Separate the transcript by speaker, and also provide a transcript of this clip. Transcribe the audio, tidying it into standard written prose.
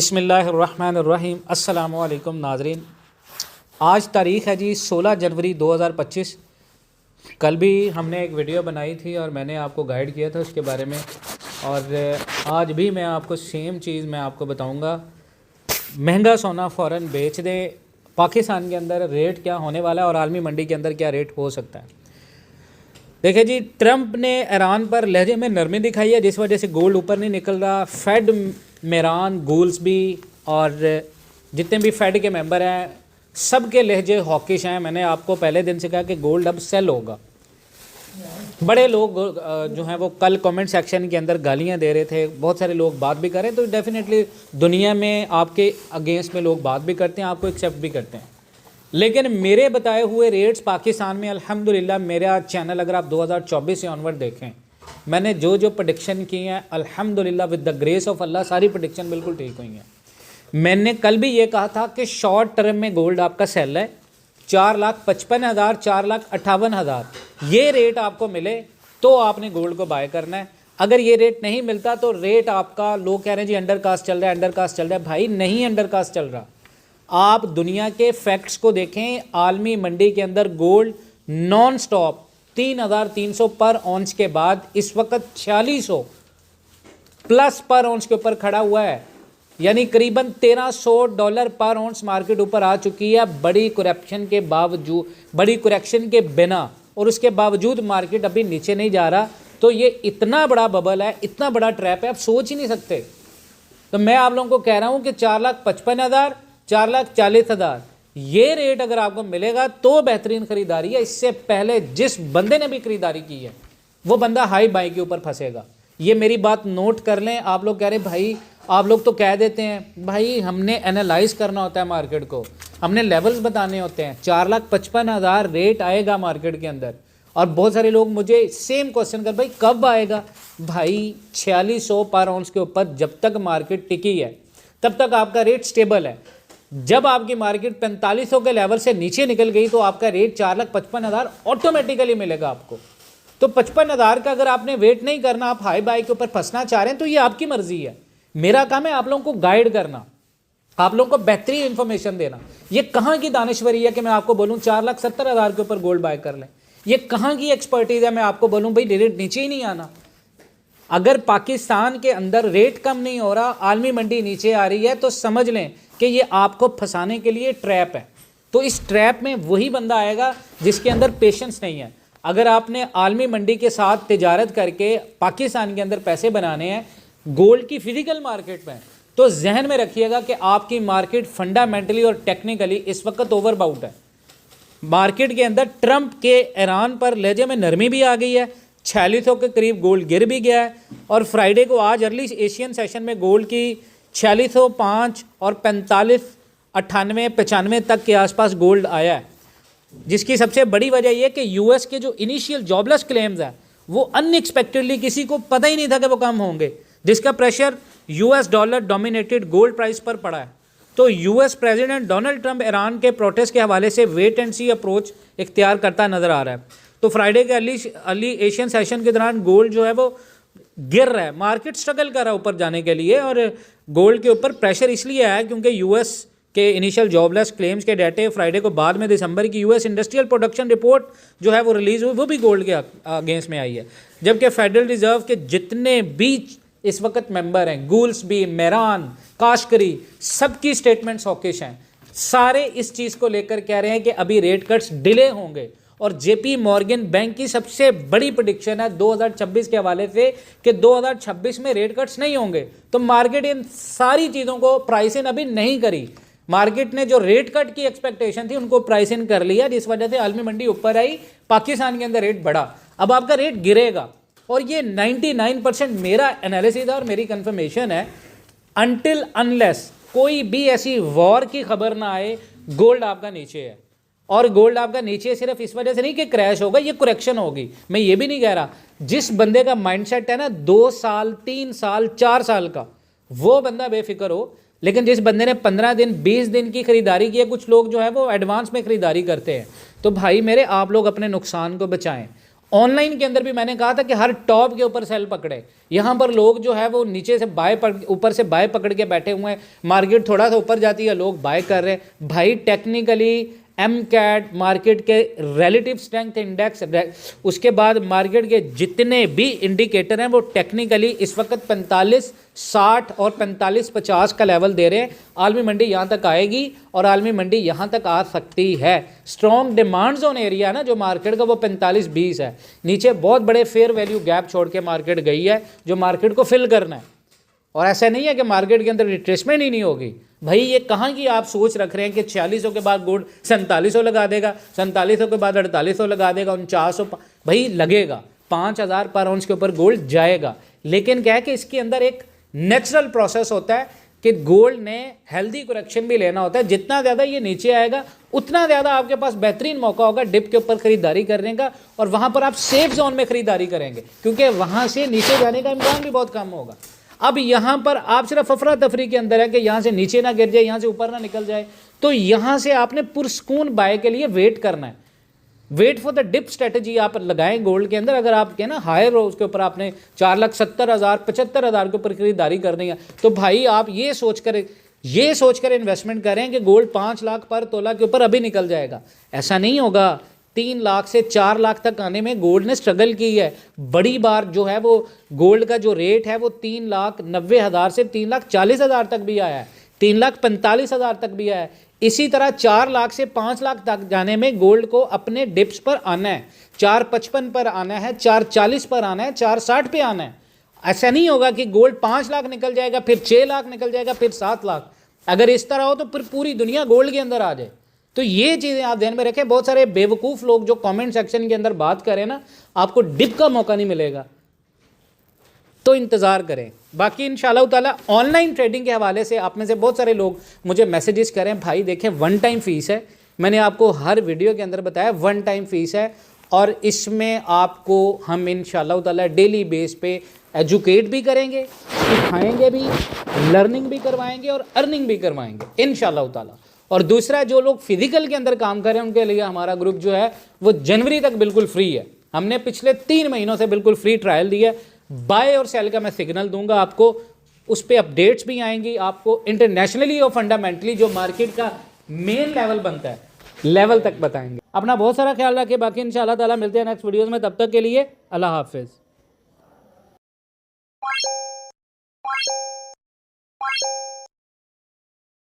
Speaker 1: बिस्मिल्लाहिर्रहमानिर्रहीम। अस्सलामु अलैकुम नाज़रीन। आज तारीख़ है जी 16 जनवरी 2025। कल भी हमने एक वीडियो बनाई थी और मैंने आपको गाइड किया था उसके बारे में, और आज भी मैं आपको सेम चीज़ मैं आपको बताऊंगा। महंगा सोना फ़ौरन बेच दें, पाकिस्तान के अंदर रेट क्या होने वाला है और आलमी मंडी के अंदर क्या रेट हो सकता है। देखिए जी, ट्रंप ने ईरान पर लहजे में नरमी दिखाई है, जिस वजह से गोल्ड ऊपर नहीं निकल रहा। फेड, मेरान, गोल्स भी और जितने भी फेड के मेंबर हैं सब के लहजे हॉकिश हैं। मैंने आपको पहले दिन से कहा कि गोल्ड अब सेल होगा। बड़े लोग जो हैं वो कल कमेंट सेक्शन के अंदर गालियां दे रहे थे, बहुत सारे लोग बात भी कर रहे हैं। तो डेफिनेटली दुनिया में आपके अगेंस्ट में लोग बात भी करते हैं, आपको एक्सेप्ट भी करते हैं, लेकिन मेरे बताए हुए रेट्स पाकिस्तान में अल्हम्दुलिल्लाह, मेरा चैनल अगर आप 2024 से ऑनवर्ड देखें, मैंने जो जो प्रेडिक्शन की हैं अल्हम्दुलिल्लाह विद द ग्रेस ऑफ अल्लाह सारी प्रेडिक्शन बिल्कुल ठीक हुई हैं। मैंने कल भी ये कहा था कि शॉर्ट टर्म में गोल्ड आपका सेल है 4,55,000 4,58,000 ये रेट आपको मिले तो आपने गोल्ड को बाय करना है। अगर ये रेट नहीं मिलता तो रेट आपका, लोग कह रहे हैं जी अंडर कास्ट चल रहा है, अंडर कास्ट चल रहा है। भाई नहीं अंडर कास्ट चल रहा। आप दुनिया के फैक्ट्स को देखें, आलमी मंडी के अंदर गोल्ड नॉन स्टॉप 3,300 पर ऑन्स के बाद इस वक्त 4600 प्लस पर ऑन्स के ऊपर खड़ा हुआ है, यानी करीबन $1,300 पर ऑन्स मार्केट ऊपर आ चुकी है। बड़ी करेक्शन के बावजूद, बड़ी करेक्शन के बिना, और उसके बावजूद मार्केट अभी नीचे नहीं जा रहा। तो ये इतना बड़ा बबल है, इतना बड़ा ट्रैप है, आप सोच ही नहीं सकते। तो मैं आप लोगों को कह रहा हूं कि 4,55,000 4,40,000 ये रेट अगर आपको मिलेगा तो बेहतरीन खरीदारी है। इससे पहले जिस बंदे ने भी खरीदारी की है वो बंदा हाई बाई के ऊपर फंसेगा। ये मेरी बात नोट कर लें। आप लोग कह रहे भाई, आप लोग तो कह देते हैं भाई हमने एनालाइज करना होता है मार्केट को, हमने लेवल्स बताने होते हैं। 4,55,000 रेट आएगा मार्केट के अंदर, और बहुत सारे लोग मुझे सेम क्वेश्चन कर, भाई कब आएगा? भाई 4600 पर ऑन्स के ऊपर जब तक मार्केट टिकी है तब तक आपका रेट स्टेबल है। जब आपकी मार्केट 4500 के लेवल से नीचे निकल गई तो आपका रेट 4,55,000 ऑटोमेटिकली मिलेगा आपको। तो 55,000 का अगर आपने वेट नहीं करना, आप हाई बाई के ऊपर फंसना चाह रहे हैं, तो ये आपकी मर्जी है। मेरा काम है आप लोगों को गाइड करना, आप लोगों को बेहतरीन इंफॉर्मेशन देना। ये कहाँ की दानिश्वरी है कि मैं आपको बोलूँ 4,70,000 के ऊपर गोल्ड बाय कर लें? ये कहाँ की एक्सपर्टीज है मैं आपको बोलूँ भाई रेट नीचे ही नहीं आना? अगर पाकिस्तान के अंदर रेट कम नहीं हो रहा, आलमी मंडी नीचे आ रही है, तो समझ लें कि ये आपको फंसाने के लिए ट्रैप है। तो इस ट्रैप में वही बंदा आएगा जिसके अंदर पेशेंस नहीं है। अगर आपने आलमी मंडी के साथ तिजारत करके पाकिस्तान के अंदर पैसे बनाने हैं गोल्ड की फिजिकल मार्केट में, तो जहन में रखिएगा कि आपकी मार्केट फंडामेंटली और टेक्निकली इस वक्त ओवरबाउट है। मार्केट के अंदर ट्रंप के ईरान पर लहजे में नरमी भी आ गई है, 4600 के करीब गोल्ड गिर भी गया है। और फ्राइडे को आज अर्ली एशियन सेशन में गोल्ड की 4605 और 45, 98, 95 तक के आसपास गोल्ड आया है, जिसकी सबसे बड़ी वजह यह कि यूएस के जो इनिशियल जॉबलेस क्लेम्स हैं वो अनएक्सपेक्टेडली, किसी को पता ही नहीं था कि वो कम होंगे, जिसका pressure US dollar dominated gold price पर पड़ा है। तो US president Donald Trump Iran के प्रोटेस्ट के हवाले से वेट एंड सी अप्रोच इख्तियार करता नजर आ रहा है। तो फ्राइडे के अर्ली एशियन सेशन के दौरान गोल्ड जो है वो गिर रहा है, मार्केट स्ट्रगल कर रहा है ऊपर जाने के लिए। और गोल्ड के ऊपर प्रेशर इसलिए आया क्योंकि यूएस के इनिशियल जॉबलेस क्लेम्स के डाटे फ्राइडे को बाद में दिसंबर की यूएस इंडस्ट्रियल प्रोडक्शन रिपोर्ट जो है वो रिलीज हुई, वो भी गोल्ड के अगेंस्ट में आई है। जबकि फेडरल रिजर्व के जितने भी इस वक्त मेंबर हैं, गूल्स भी, मेरान, काशकरी, सबकी स्टेटमेंट्स हॉकिश हैं। सारे इस चीज़ को लेकर कह रहे हैं कि अभी रेट कट्स डिले होंगे। और जेपी मॉर्गन बैंक की सबसे बड़ी प्रेडिक्शन है 2026 के हवाले से कि 2026 में रेट कट्स नहीं होंगे। तो मार्केट इन सारी चीज़ों को प्राइस इन अभी नहीं करी। मार्केट ने जो रेट कट की एक्सपेक्टेशन थी उनको प्राइस इन कर लिया, जिस वजह से आलमी मंडी ऊपर आई, पाकिस्तान के अंदर रेट बढ़ा। अब आपका रेट गिरेगा, और ये 99% मेरा एनालिसिस और मेरी कंफर्मेशन है। अनटिल अनलेस कोई भी ऐसी वॉर की खबर ना आए, गोल्ड आपका नीचे है। और गोल्ड आपका नीचे सिर्फ इस वजह से नहीं कि क्रैश होगा, ये करेक्शन होगी। मैं ये भी नहीं कह रहा, जिस बंदे का माइंडसेट है ना 2 साल 3 साल 4 साल का, वो बंदा बेफिक्र हो। लेकिन जिस बंदे ने 15 दिन 20 दिन की खरीदारी की है, कुछ लोग जो है वो एडवांस में खरीदारी करते हैं, तो भाई मेरे आप लोग अपने नुकसान को बचाएं। ऑनलाइन के अंदर भी मैंने कहा था कि हर टॉप के ऊपर सेल पकड़े। यहाँ पर लोग जो है वो नीचे से बाय ऊपर से बाय पकड़ के बैठे हुए हैं, मार्केट थोड़ा सा ऊपर जाती है, लोग बाय कर रहे हैं। भाई टेक्निकली एमकैट मार्केट के रिलेटिव स्ट्रेंथ इंडेक्स, उसके बाद मार्केट के जितने भी इंडिकेटर हैं वो टेक्निकली इस वक्त 45-60 और 45-50 का लेवल दे रहे हैं। आलमी मंडी यहाँ तक आएगी और आलमी मंडी यहाँ तक आ सकती है। स्ट्रॉन्ग डिमांड जोन एरिया ना जो मार्केट का वो 45-20 है। नीचे बहुत बड़े फेयर वैल्यू गैप छोड़ के मार्केट गई है जो मार्केट को फिल करना है। और ऐसा नहीं है कि मार्केट के अंदर रिट्रेसमेंट ही नहीं होगी। भाई ये कहाँ की आप सोच रख रहे हैं कि 4600 के बाद गोल्ड 4700 लगा देगा, 4700 के बाद 4800 लगा देगा, 4900 भाई लगेगा, 5000 पर आउंस के ऊपर गोल्ड जाएगा। लेकिन क्या है कि इसके अंदर एक नेचुरल प्रोसेस होता है कि गोल्ड ने हेल्दी करेक्शन भी लेना होता है। जितना ज़्यादा ये नीचे आएगा उतना ज़्यादा आपके पास बेहतरीन मौका होगा डिप के ऊपर खरीदारी करने का, और वहाँ पर आप सेफ जोन में खरीदारी करेंगे क्योंकि वहाँ से नीचे जाने का इम्कान भी बहुत कम होगा। अब यहाँ पर आप सिर्फ अफरा तफरी के अंदर है कि यहाँ से नीचे ना गिर जाए, यहाँ से ऊपर ना निकल जाए, तो यहाँ से आपने पुरस्कून बाय के लिए वेट करना है। Wait for the dip strategy आप लगाएं गोल्ड के अंदर। अगर आप ना हायर हो उसके ऊपर आपने 4,70,000 75,000 के ऊपर खरीदारी करनी है तो भाई आप ये सोचकर इन्वेस्टमेंट करें कि गोल्ड 5 लाख पर तोला के ऊपर अभी निकल जाएगा। ऐसा नहीं होगा। 3 लाख से 4 लाख तक आने में गोल्ड ने स्ट्रगल की है। बड़ी बार जो है वो गोल्ड का जो रेट है वो 3,90,000 से 3,40,000 तक भी आया है, 3,45,000 तक भी आया है। इसी तरह 4 लाख से 5 लाख तक जाने में गोल्ड को अपने डिप्स पर आना है। 4,55 पर आना है, 4,40 पर आना है, 4,60 पे आना है। ऐसा नहीं होगा कि गोल्ड 5 लाख निकल जाएगा, फिर 6 लाख निकल जाएगा, फिर 7 लाख। अगर इस तरह हो तो फिर पूरी दुनिया गोल्ड के अंदर आ जाए। तो ये चीज़ें आप ध्यान में रखें। बहुत सारे बेवकूफ़ लोग जो कमेंट सेक्शन के अंदर बात करें ना, आपको डिप का मौका नहीं मिलेगा, तो इंतज़ार करें। बाकी इंशाल्लाह ताला ऑनलाइन ट्रेडिंग के हवाले से आप में से बहुत सारे लोग मुझे मैसेजेस करें। भाई देखें, 1 टाइम फ़ीस है, मैंने आपको हर वीडियो के अंदर बताया 1 टाइम फ़ीस है, और इसमें आपको हम इंशाल्लाह ताला डेली बेस पे एजुकेट भी करेंगे, सिखाएंगे भी, लर्निंग भी करवाएंगे और अर्निंग भी करवाएंगे इंशाल्लाह ताला। और दूसरा, जो लोग फिजिकल के अंदर काम कर रहे हैं उनके लिए हमारा ग्रुप जो है वो जनवरी तक बिल्कुल फ्री है। हमने पिछले 3 महीनों से बिल्कुल फ्री ट्रायल दिया है। बाय और सेल का मैं सिग्नल दूंगा आपको, उस पर अपडेट्स भी आएंगी आपको इंटरनेशनली और फंडामेंटली जो मार्केट का मेन लेवल बनता है, लेवल तक बताएंगे। अपना बहुत सारा ख्याल रखिए। बाकी इंशाल्लाह ताला मिलते हैं नेक्स्ट वीडियोज़ में। तब तक के लिए अल्लाह हाफिज़।